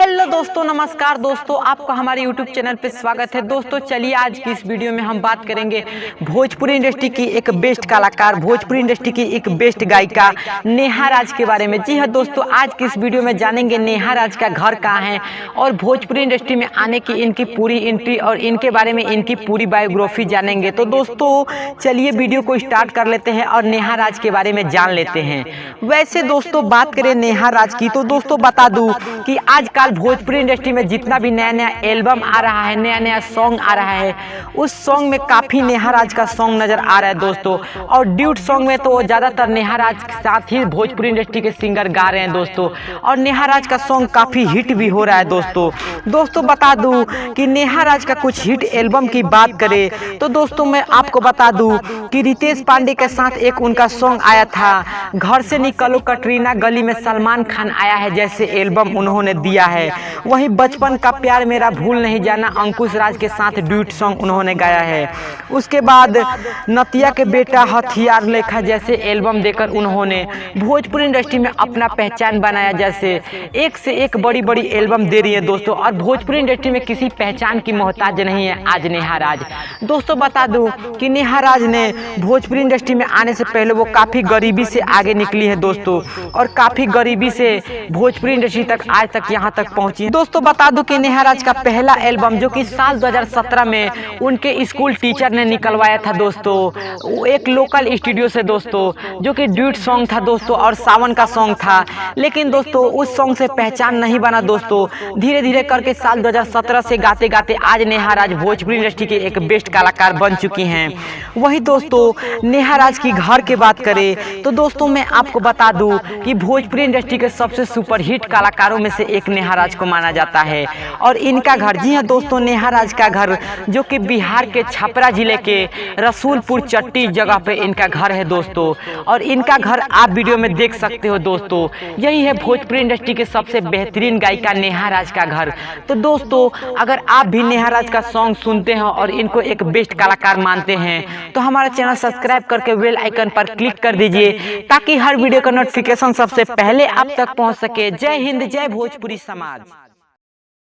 Hello दोस्तों, नमस्कार दोस्तों, आपका हमारे यूट्यूब चैनल पे स्वागत है। दोस्तों चलिए आज की इस वीडियो में हम बात करेंगे भोजपुरी इंडस्ट्री की एक बेस्ट कलाकार, भोजपुरी इंडस्ट्री की एक बेस्ट गायिका नेहा राज के बारे में। जी हाँ दोस्तों, आज की इस वीडियो में जानेंगे नेहा राज का घर कहाँ है और भोजपुरी इंडस्ट्री में आने की इनकी पूरी एंट्री और इनके बारे में इनकी पूरी बायोग्राफी जानेंगे। तो दोस्तों चलिए वीडियो को स्टार्ट कर लेते हैं और नेहा राज के बारे में जान लेते हैं। वैसे दोस्तों बात करें नेहा राज की तो दोस्तों बता दूं कि आजकल भोजपुरी इंडस्ट्री में जितना भी नया नया एल्बम आ रहा है, नया नया सॉन्ग आ रहा है, उस सॉन्ग में काफ़ी नेहा राज का सॉन्ग नज़र आ रहा है दोस्तों। और ड्यूट सॉन्ग में तो ज़्यादातर नेहा राज के साथ ही भोजपुरी इंडस्ट्री के सिंगर गा रहे हैं दोस्तों। और नेहा राज का सॉन्ग काफ़ी हिट भी हो रहा है दोस्तों बता दूं कि नेहा राज का कुछ हिट एल्बम की बात करें तो दोस्तों मैं आपको बता दूं कि रितेश पांडे के साथ एक उनका सॉन्ग आया था, घर से निकलो कटरीना गली में सलमान खान आया है जैसे एल्बम उन्होंने दिया है। वहीं बचपन का प्यार मेरा भूल नहीं जाना अंकुश राज के साथ ड्यूट सॉन्ग उन्होंने गाया है। उसके बाद नतिया के बेटा हथियार लेखा जैसे एल्बम देकर उन्होंने भोजपुरी इंडस्ट्री में अपना पहचान बनाया। जैसे एक से एक बड़ी बड़ी एल्बम दे रही है दोस्तों। और भोजपुरी इंडस्ट्री में किसी पहचान की मोहताज नहीं है आज नेहा राज। दोस्तों बता दूं कि नेहा राज ने भोजपुरी इंडस्ट्री में आने से पहले वो काफ़ी गरीबी से आगे निकली है दोस्तों, और काफ़ी गरीबी से भोजपुरी इंडस्ट्री तक आज तक यहाँ तक पहुँची। दोस्तों बता दूं कि नेहा राज का पहला एल्बम जो कि साल 2017 में उनके स्कूल टीचर ने निकलवाया था दोस्तों, एक लोकल स्टूडियो से दोस्तों, जो कि ड्यूट सॉन्ग था दोस्तों और सावन का सॉन्ग था। लेकिन दोस्तों उस सॉन्ग से पहचान नहीं बना दोस्तों। धीरे धीरे करके साल 2017 से गाते गाते आज नेहा राज भोजपुरी इंडस्ट्री के एक बेस्ट कलाकार बन चुकी हैं। वही दोस्तों नेहा राज की घर की बात करें तो दोस्तों मैं आपको बता दूं कि भोजपुरी इंडस्ट्री के सबसे सुपरहिट कलाकारों में से एक नेहा राज को माना जाता है। और इनका घर, जी हाँ दोस्तों, नेहा राज का घर जो कि बिहार के छपरा जिले के रसूलपुर चट्टी जगह पे इनका घर है दोस्तों। और इनका घर आप वीडियो में देख सकते हो दोस्तों। यही है भोजपुरी इंडस्ट्री के सबसे बेहतरीन गायिका नेहा राज का घर। तो दोस्तों अगर आप भी नेहा राज का सॉन्ग सुनते हैं और इनको एक बेस्ट कलाकार मानते हैं तो हमारा चैनल सब्सक्राइब करके बेल आइकन पर क्लिक कर दीजिए ताकि हर वीडियो का नोटिफिकेशन सबसे पहले आप तक पहुंच सके। जय हिंद, जय भोजपुरी समाज।